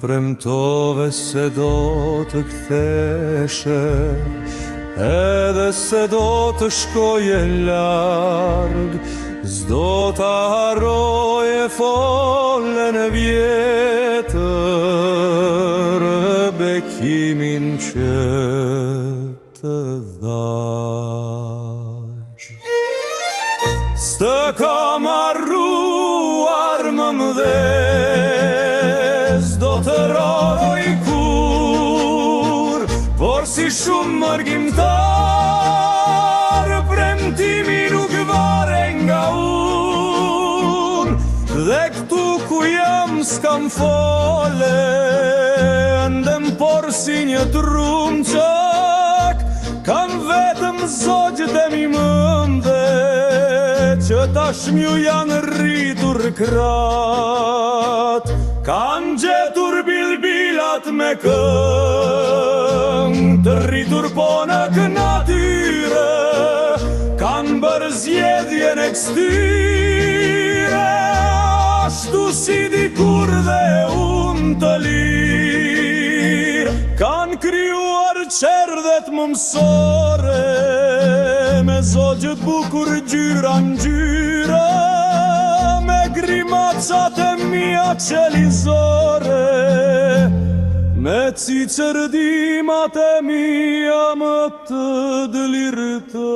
premtove se do të ktheshe, edhe se do të shkoje larg, s'do ta harroje folën e vjetër, bekimin që të dhash. S'të kam harruar më mdhe, s'do të rroj kur, por si shumë mërgjimtar, premtimi nuk vare nga unë, dhe këtu ku jam s'kam fole, ndem por si një trumçak, kam vetëm zogjët e mi mënde, që tashmju janë rritur krat, kanë gjetur bilbilat me këngë, të rritur po në natyre, kanë bërë zgjedhjen e këtyre, ashtu si dikur dhe unë të lirë, kanë krijuar qerdhet më mësore, me zogjët bukur gjyra në gjyra, me grimacat e mia qelizore, me cicërdimat e mia më të dlirëta.